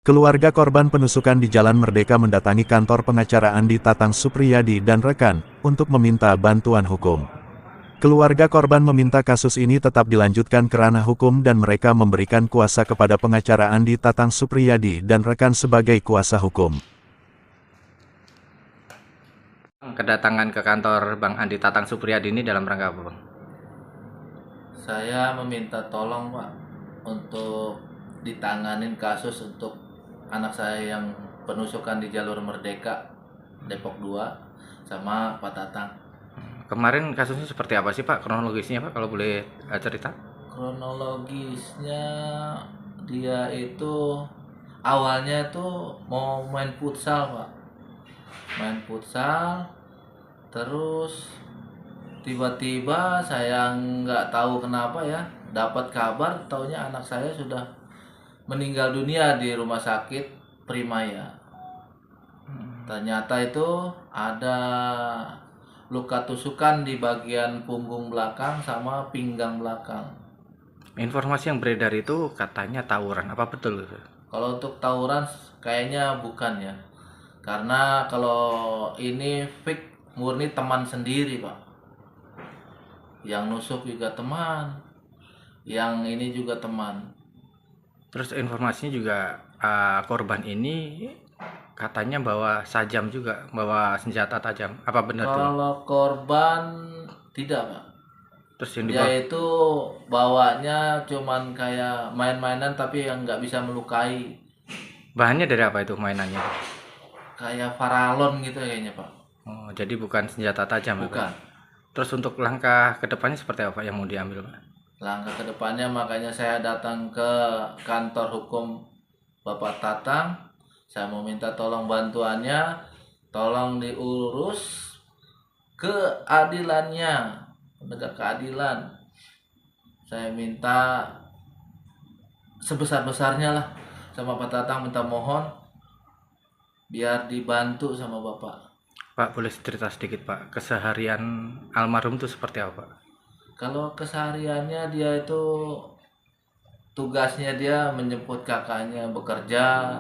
Keluarga korban penusukan di Jalan Merdeka mendatangi kantor pengacara Andi Tatang Supriyadi dan rekan, untuk meminta bantuan hukum. Keluarga korban meminta kasus ini tetap dilanjutkan ke ranah hukum dan mereka memberikan kuasa kepada pengacara Andi Tatang Supriyadi dan rekan sebagai kuasa hukum. Kedatangan ke kantor Bang Andi Tatang Supriyadi ini dalam rangka apa, Bang? Saya meminta tolong, Pak, untuk ditanganin kasus untuk anak saya yang penusukan di jalur Merdeka Depok 2 sama Pak Tatang. Kemarin kasusnya seperti apa sih, Pak? Kronologisnya, Pak, kalau boleh cerita? Kronologisnya dia itu awalnya tuh mau main futsal, Pak. Main futsal terus tiba-tiba saya nggak tahu kenapa ya dapat kabar taunya anak saya sudah meninggal dunia di rumah sakit Primaya. Ternyata itu ada luka tusukan di bagian punggung belakang sama pinggang belakang. Informasi yang beredar itu katanya tawuran, apa betul itu? Kalau untuk tawuran kayaknya bukan ya. Karena kalau ini fake murni teman sendiri, Pak. Yang nusuk juga teman, yang ini juga teman. Terus informasinya juga korban ini katanya bawa sajam juga, bawa senjata tajam. Apa benar tuh? Kalau korban tidak, Pak. Terus yang Dia dibawa itu bawanya cuman kayak main-mainan tapi yang nggak bisa melukai. bahannya dari apa itu mainannya? Kayak paralon gitu kayaknya, Pak. Oh, jadi bukan senjata tajam, ya, Pak? Bukan. Terus untuk langkah kedepannya seperti apa yang mau diambil, Pak? Langkah kedepannya makanya saya datang ke kantor hukum Bapak Tatang. Saya mau minta tolong bantuannya, tolong diurus keadilannya, penegak keadilan. Saya minta sebesar-besarnya lah sama Pak Tatang, minta mohon biar dibantu sama Bapak. Pak, boleh cerita sedikit, Pak, keseharian almarhum itu seperti apa, Pak? Kalau kesehariannya dia itu tugasnya dia menjemput kakaknya bekerja,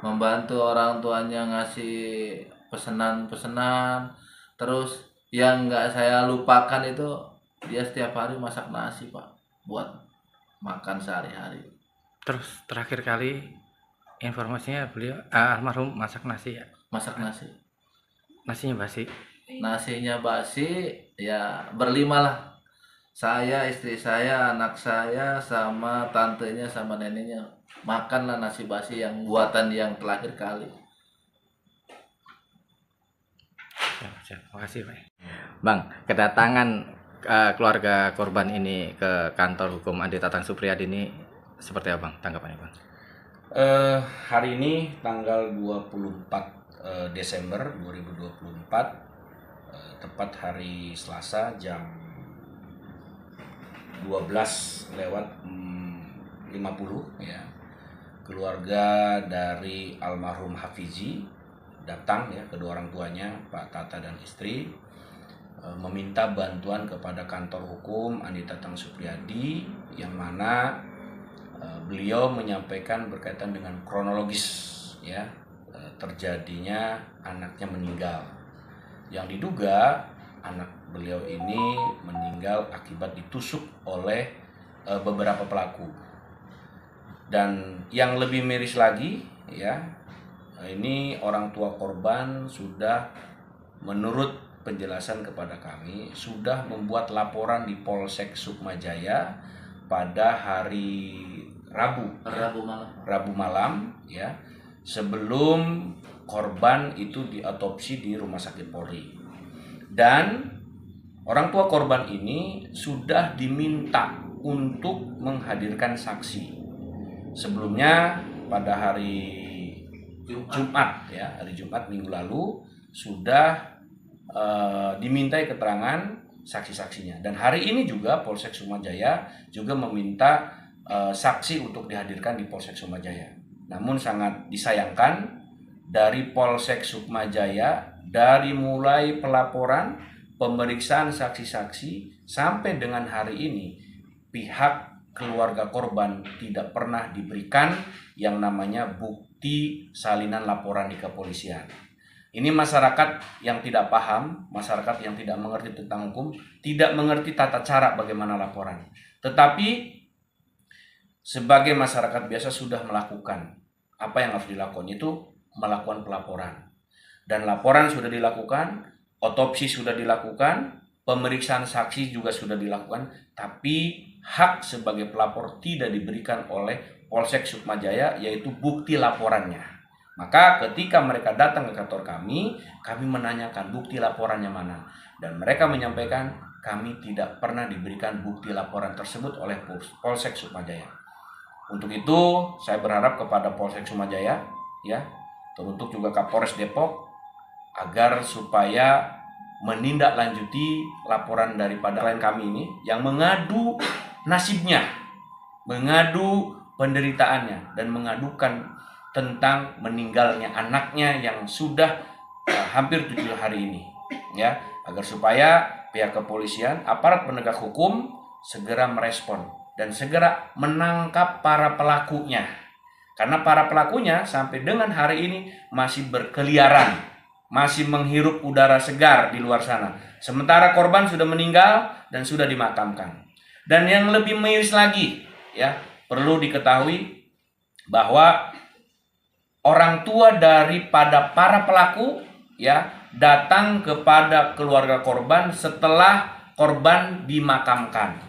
membantu orang tuanya ngasih pesanan-pesanan. Terus yang nggak saya lupakan itu dia setiap hari masak nasi, Pak, buat makan sehari-hari. Terus terakhir kali informasinya beliau almarhum masak nasi ya. Masak nasi. Nasinya basi. Nasinya basi, ya berlima lah. Saya, istri saya, anak saya, sama tantenya, sama neneknya. Makanlah nasi basi yang buatan yang terakhir kali. Ya, makasih, Pak. Bang, kedatangan keluarga korban ini ke kantor hukum Andi Tatang Supriyadi ini seperti apa, Bang? Tanggapannya, Bang? Hari ini tanggal 24 Desember 2024, tepat hari Selasa jam 12:50 ya. Keluarga dari almarhum Hafizi datang ya, kedua orang tuanya Pak Tata dan istri, meminta bantuan kepada kantor hukum Andi Tatang Supriyadi, yang mana beliau menyampaikan berkaitan dengan kronologis ya, terjadinya anaknya meninggal, yang diduga anak beliau ini meninggal akibat ditusuk oleh beberapa pelaku. Dan yang lebih miris lagi ya, ini orang tua korban sudah, menurut penjelasan kepada kami, sudah membuat laporan di Polsek Sukmajaya pada hari Rabu malam ya, sebelum korban itu diotopsi di Rumah Sakit Polri. Dan orang tua korban ini sudah diminta untuk menghadirkan saksi. Sebelumnya pada hari Jumat ya, hari Jumat minggu lalu sudah dimintai keterangan saksi-saksinya. Dan hari ini juga Polsek Sukmajaya juga meminta saksi untuk dihadirkan di Polsek Sukmajaya. Namun sangat disayangkan, dari Polsek Sukmajaya, dari mulai pelaporan, pemeriksaan saksi-saksi sampai dengan hari ini, pihak keluarga korban tidak pernah diberikan yang namanya bukti bukti salinan laporan di kepolisian. Ini masyarakat yang tidak paham, masyarakat yang tidak mengerti tentang hukum, tidak mengerti tata cara bagaimana laporan. Tetapi sebagai masyarakat biasa sudah melakukan apa yang harus dilakukan, itu melakukan pelaporan. Dan laporan sudah dilakukan, otopsi sudah dilakukan, pemeriksaan saksi juga sudah dilakukan, tapi hak sebagai pelapor tidak diberikan oleh Polsek Sukmajaya, yaitu bukti laporannya. Maka ketika mereka datang ke kantor kami menanyakan bukti laporannya mana. Dan mereka menyampaikan kami tidak pernah diberikan bukti laporan tersebut oleh Polsek Sukmajaya. Untuk itu saya berharap kepada Polsek Sukmajaya, ya, teruntuk juga Kapolres Depok, agar supaya menindaklanjuti laporan daripada klien kami ini yang mengadu nasibnya, mengadu penderitaannya, dan mengadukan tentang meninggalnya anaknya yang sudah hampir 7 hari ini, ya, agar supaya pihak kepolisian, aparat penegak hukum segera merespon dan segera menangkap para pelakunya, karena para pelakunya sampai dengan hari ini masih berkeliaran, masih menghirup udara segar di luar sana, sementara korban sudah meninggal dan sudah dimakamkan. Dan yang lebih miris lagi, ya, perlu diketahui bahwa orang tua daripada para pelaku, ya, datang kepada keluarga korban setelah korban dimakamkan,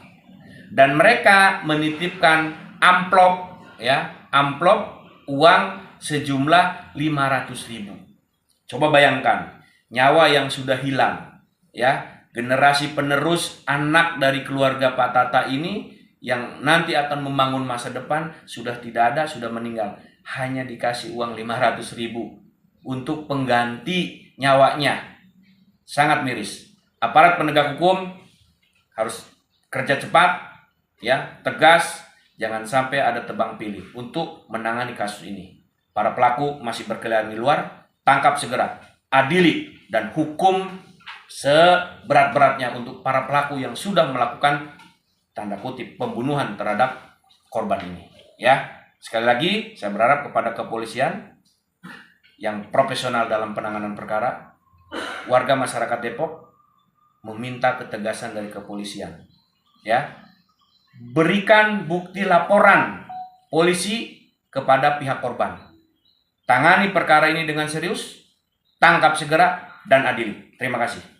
dan mereka menitipkan amplop, ya, amplop uang sejumlah 500.000. Coba bayangkan, nyawa yang sudah hilang, ya, generasi penerus anak dari keluarga Pak Tata ini yang nanti akan membangun masa depan sudah tidak ada, sudah meninggal. Hanya dikasih uang 500.000 untuk pengganti nyawanya. Sangat miris. Aparat penegak hukum harus kerja cepat, ya, tegas, jangan sampai ada tebang pilih untuk menangani kasus ini. Para pelaku masih berkeliaran di luar, tangkap segera, adili, dan hukum seberat-beratnya untuk para pelaku yang sudah melakukan tanda kutip pembunuhan terhadap korban ini, ya. Sekali lagi saya berharap kepada kepolisian yang profesional dalam penanganan perkara, warga masyarakat Depok meminta ketegasan dari kepolisian, ya. Berikan bukti laporan polisi kepada pihak korban. Tangani perkara ini dengan serius, tangkap segera, dan adili. Terima kasih.